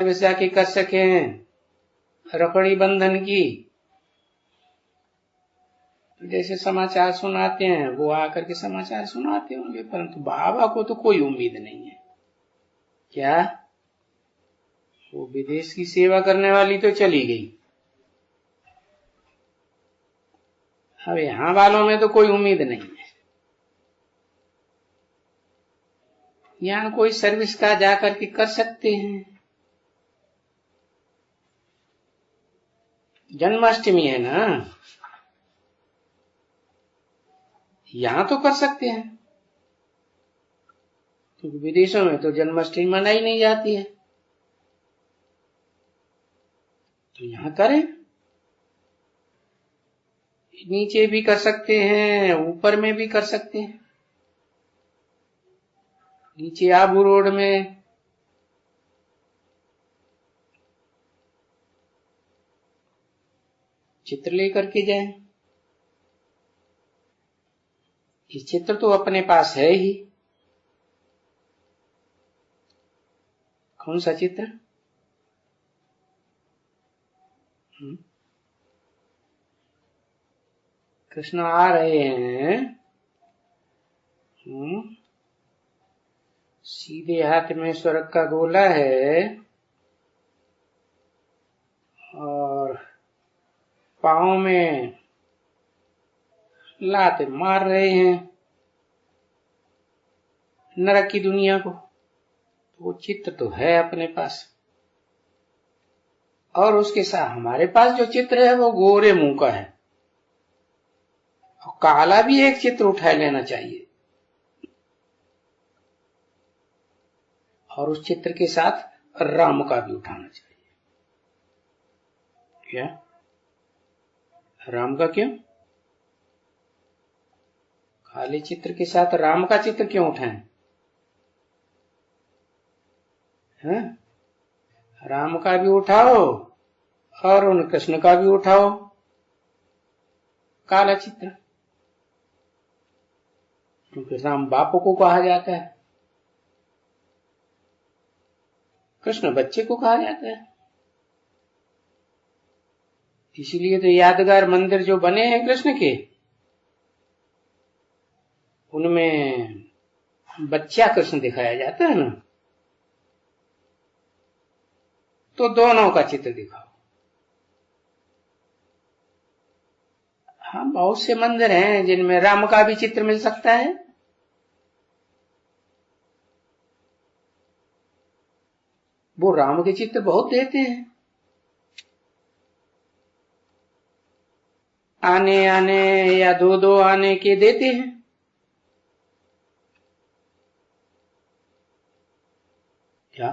जाके कर सकें रखड़ी बंधन की। जैसे समाचार सुनाते हैं वो आकर के समाचार सुनाते होंगे, परंतु बाबा को तो कोई उम्मीद नहीं है। क्या वो विदेश की सेवा करने वाली तो चली गई, अब यहां वालों में तो कोई उम्मीद नहीं है। यहां कोई सर्विस का जाकर के कर सकते हैं। जन्माष्टमी है ना, यहां तो कर सकते हैं, क्योंकि विदेशों में तो जन्माष्टमी मनाई नहीं जाती है, तो यहां करें। नीचे भी कर सकते हैं, ऊपर में भी कर सकते हैं। नीचे आबू रोड में चित्र लेकर के जाएं। ये चित्र तो अपने पास है ही। कौन सा चित्र? कृष्ण आ रहे हैं, सीधे हाथ में स्वर्ग का गोला है और पांव में लात मार रहे हैं नरक की दुनिया को। तो वो चित्र तो है अपने पास, और उसके साथ हमारे पास जो चित्र है वो गोरे मुंह का है, और काला भी एक चित्र उठा लेना चाहिए, और उस चित्र के साथ राम का भी उठाना चाहिए। क्या राम का? क्यों काले चित्र के साथ राम का चित्र क्यों उठाएं? है? राम का भी उठाओ और उन कृष्ण का भी उठाओ काला चित्र, क्योंकि राम बाप को कहा जाता है, कृष्ण बच्चे को कहा जाता है। इसीलिए तो यादगार मंदिर जो बने हैं कृष्ण के, उनमें बच्चा कृष्ण दिखाया जाता है ना, तो दोनों का चित्र दिखाओ। हाँ, बहुत से मंदिर हैं जिनमें राम का भी चित्र मिल सकता है, वो राम के चित्र बहुत देते हैं। आने आने या दो दो आने के देते हैं। क्या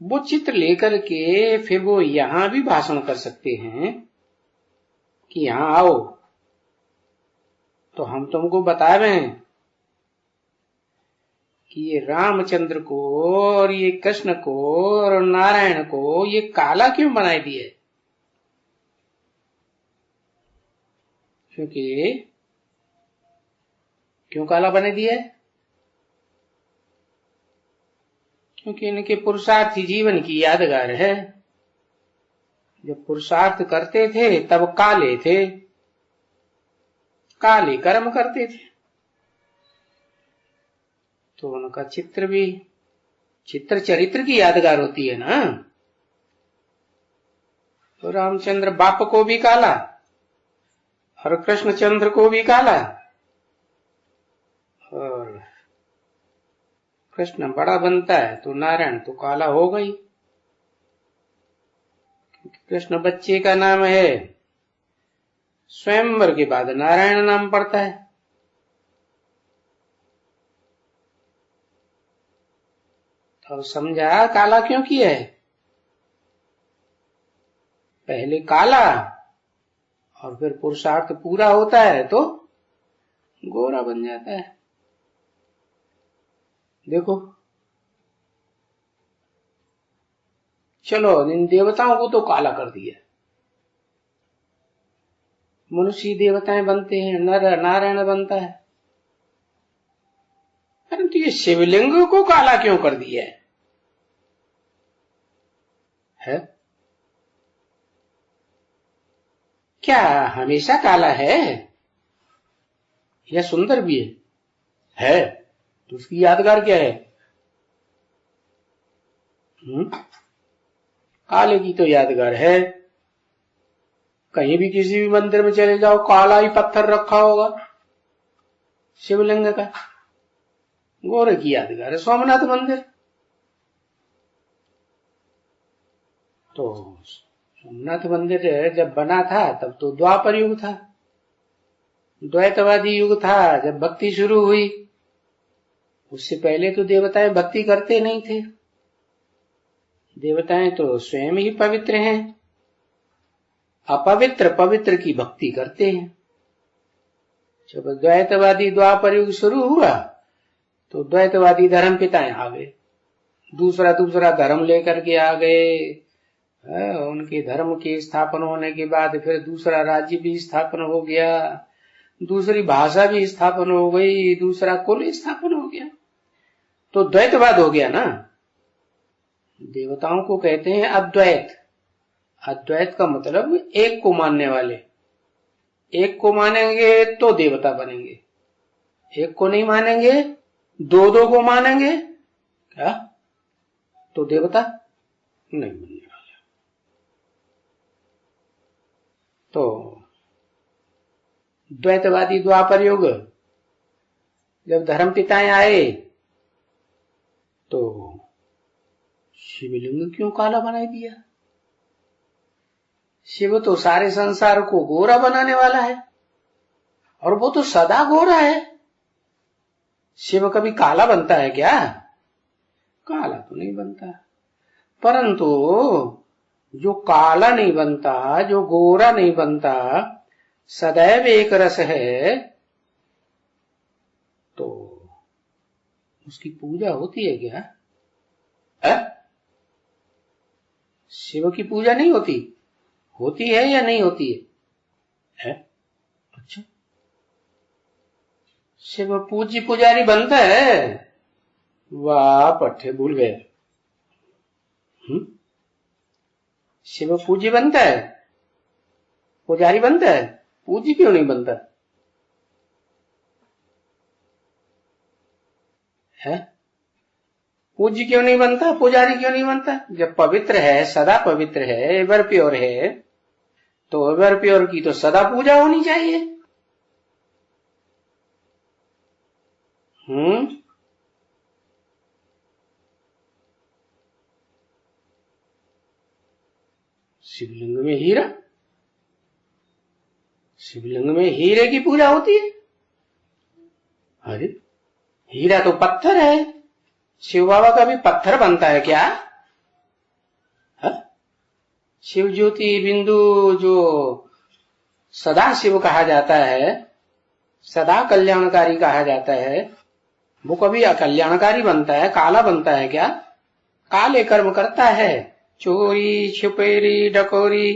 वो चित्र लेकर के फिर वो यहां भी भाषण कर सकते हैं कि यहां आओ तो हम तुमको बता रहे हैं कि ये रामचंद्र को और ये कृष्ण को और नारायण को ये काला क्यों बनाई दिए। क्यों काला बने दिए? क्योंकि इनके पुरुषार्थी जीवन की यादगार है। जब पुरुषार्थ करते थे तब काले थे, काले कर्म करते थे, तो उनका चित्र भी चित्र चरित्र की यादगार होती है ना। तो रामचंद्र बाप को भी काला और कृष्णचंद्र को भी काला, और कृष्ण बड़ा बनता है तो नारायण तो काला हो गई, क्योंकि कृष्ण बच्चे का नाम है, स्वयंवर के बाद नारायण नाम पड़ता है। तो समझा काला क्यों किया है? पहले काला और फिर पुरुषार्थ पूरा होता है तो गोरा बन जाता है। देखो, चलो इन देवताओं को तो काला कर दिया, मनुष्य देवताएं बनते हैं, नर नारायण बनता है। परंतु ये शिवलिंग को काला क्यों कर दिया है? क्या हमेशा काला है या सुंदर भी है? तो उसकी यादगार क्या है? काले की तो यादगार है। कहीं भी किसी भी मंदिर में चले जाओ, काला ही पत्थर रखा होगा शिवलिंग का। गोरे की यादगार है सोमनाथ मंदिर। तो सोमनाथ मंदिर जब बना था तब तो द्वापर युग था, द्वैतवादी युग था, जब भक्ति शुरू हुई। उससे पहले तो देवताएं भक्ति करते नहीं थे। देवताएं तो स्वयं ही पवित्र हैं, अपवित्र पवित्र की भक्ति करते हैं। जब द्वैतवादी द्वापर युग शुरू हुआ तो द्वैतवादी धर्म पिताएं आ गए, दूसरा धर्म लेकर के आ गए। उनके धर्म के स्थापन होने के बाद फिर दूसरा राज्य भी स्थापन हो गया, दूसरी भाषा भी स्थापन हो गई, दूसरा कुल स्थापन हो गया, तो द्वैतवाद हो गया ना। देवताओं को कहते हैं अद्वैत। अद्वैत का मतलब एक को मानने वाले। एक को मानेंगे तो देवता बनेंगे, एक को नहीं मानेंगे, दो को मानेंगे क्या तो देवता नहीं बनने वाले। तो द्वैतवादी द्वापर युग जब धर्म पिताएं आए तो शिवलिंग क्यों काला बनाई दिया? शिव तो सारे संसार को गोरा बनाने वाला है और वो तो सदा गोरा है। शिव कभी काला बनता है क्या? काला तो नहीं बनता। परंतु जो काला नहीं बनता, जो गोरा नहीं बनता, सदैव एक रस है, तो उसकी पूजा होती है क्या? शिव की पूजा नहीं होती? होती है या नहीं होती है? अच्छा, शिव पूज्य पुजारी बनता है? वाह पट्टे भूल गए। शिव पूज्य बनता है, पुजारी बनता है, पूज्य क्यों नहीं बनता है? पूज्य क्यों नहीं बनता, पुजारी क्यों नहीं बनता? जब पवित्र है, सदा पवित्र है, एवर प्योर है, तो एवर प्योर की तो सदा पूजा होनी चाहिए। शिवलिंग में हीरा, शिवलिंग में हीरे की पूजा होती है? अरे हीरा तो पत्थर है, शिव बाबा का भी पत्थर बनता है क्या? शिव ज्योति बिंदु जो सदा शिव कहा जाता है, सदा कल्याणकारी कहा जाता है, वो कभी अकल्याणकारी बनता है, काला बनता है क्या? काले कर्म करता है, चोरी छुपेरी डकोरी,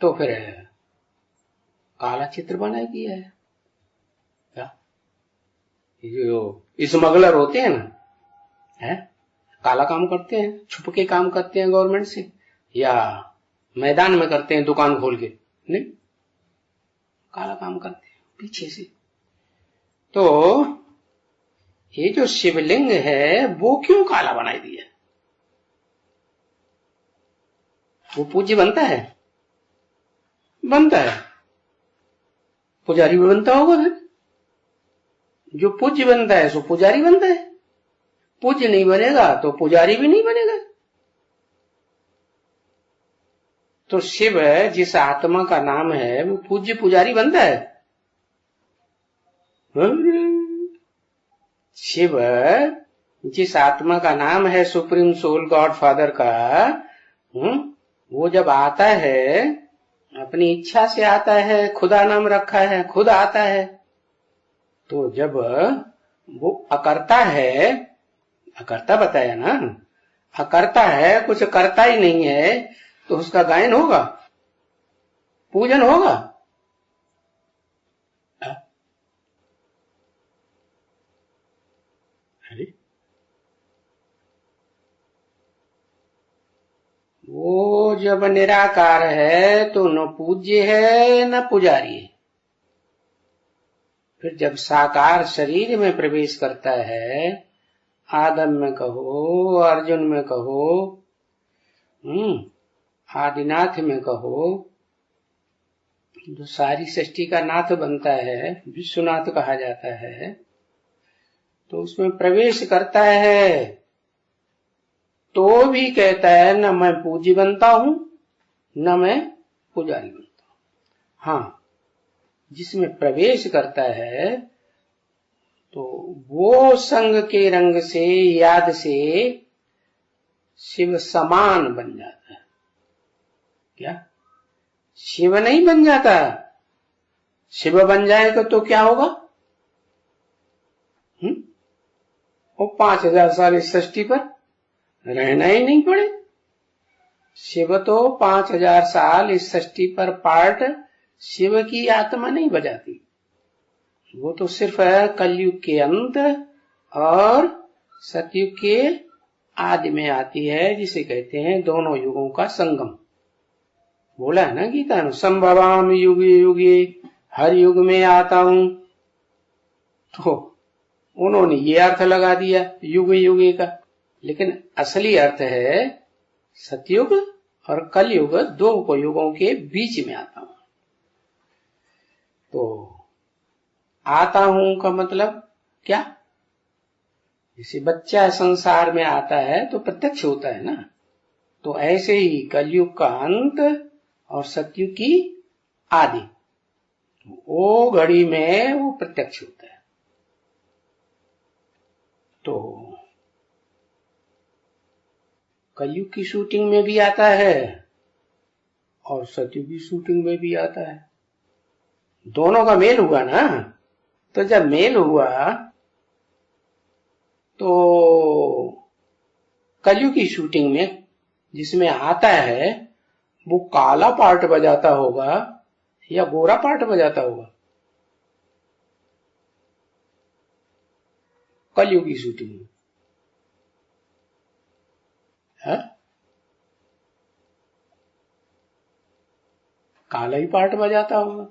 तो फिर काला चित्र बनाई दिया है क्या? जो स्मगलर होते हैं ना, है काला काम करते हैं, छुप के काम करते हैं गवर्नमेंट से, या मैदान में करते हैं दुकान खोल के, नहीं काला काम करते हैं पीछे से। तो ये जो शिवलिंग है वो क्यों काला बनाई दिया? वो पूज्य बनता है? बनता है। पुजारी भी बनता होगा फिर। जो पूज्य बनता है सो पुजारी बनता है, पूज्य नहीं बनेगा तो पुजारी भी नहीं बनेगा। तो शिव जिस आत्मा का नाम है वो पूज्य पुजारी बनता है। शिव जिस आत्मा का नाम है सुप्रीम सोल गॉड फादर का, वो जब आता है अपनी इच्छा से आता है, खुदा नाम रखा है, खुद आता है, तो जब वो अकर्ता है, अकर्ता बताया ना, अकर्ता है, कुछ करता ही नहीं है, तो उसका गायन होगा, पूजन होगा? वो जब निराकार है तो न पूज्य है न पुजारी है। फिर जब साकार शरीर में प्रवेश करता है, आदम में कहो, अर्जुन में कहो, आदिनाथ में कहो, जो सारी सृष्टि का नाथ बनता है, विश्वनाथ कहा जाता है, तो उसमें प्रवेश करता है तो भी कहता है न मैं पूज्य बनता हूं न मैं पुजारी बनता हूं। हाँ, जिसमें प्रवेश करता है तो वो संग के रंग से, याद से शिव समान बन जाता है। क्या शिव नहीं बन जाता? शिव बन जाएगा तो क्या होगा? वो 5000 साल इस सृष्टि पर रहना ही नहीं पड़े। शिव तो 5000 साल इस सृष्टि पर पार्ट शिव की आत्मा नहीं बजाती। वो तो सिर्फ कलयुग के अंत और सतयुग के आदि में आती है, जिसे कहते हैं दोनों युगों का संगम। बोला है ना गीता में, संभवाम युगे युगे, हर युग में आता हूं। तो उन्होंने ये अर्थ लगा दिया युग युगे का, लेकिन असली अर्थ है सतयुग और कलयुग, दो युगों के बीच में आता हूं। तो आता हूं का मतलब क्या? जैसे बच्चा संसार में आता है तो प्रत्यक्ष होता है ना, तो ऐसे ही कलयुग का अंत और सतयुग की आदि, वो घड़ी में वो प्रत्यक्ष होता है। तो कलयुग की शूटिंग में भी आता है और सतयुग की शूटिंग में भी आता है। दोनों का मेल हुआ ना। तो जब मेल हुआ तो कलयुग की शूटिंग में जिसमें आता है वो काला पार्ट बजाता होगा या गोरा पार्ट बजाता होगा? कलयुग की शूटिंग में है काला ही पार्ट बजाता होगा,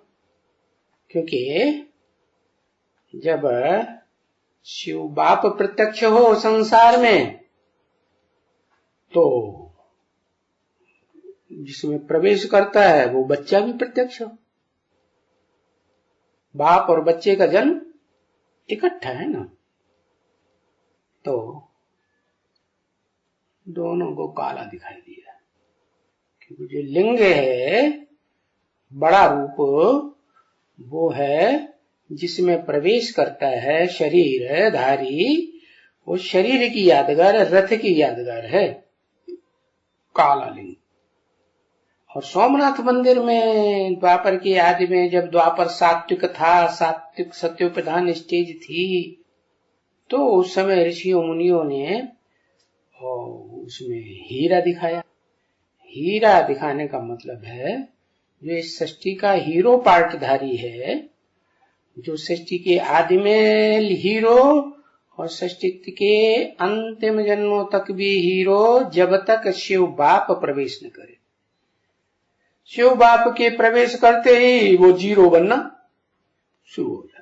क्योंकि जब शिव बाप प्रत्यक्ष हो संसार में तो जिसमें प्रवेश करता है वो बच्चा भी प्रत्यक्ष हो। बाप और बच्चे का जन्म इकट्ठा है ना, तो दोनों को काला दिखाई दिया, क्योंकि जो लिंग है, बड़ा रूप, वो है जिसमें प्रवेश करता है शरीर धारी, वो शरीर की यादगार, रथ की यादगार है काला लिंग। और सोमनाथ मंदिर में द्वापर की आदि में जब द्वापर सात्विक था, सात्विक सत्योप्रधान स्टेज थी, तो उस समय ऋषियों मुनियों ने उसमें हीरा दिखाया। हीरा दिखाने का मतलब है जो इस सृष्टि का हीरो पार्टधारी है, जो सृष्टि के आदि में हीरो और सृष्टि के अंतिम जन्मों तक भी हीरो, जब तक शिव बाप प्रवेश न करे। शिव बाप के प्रवेश करते ही वो जीरो बनना शुरू हो जाए।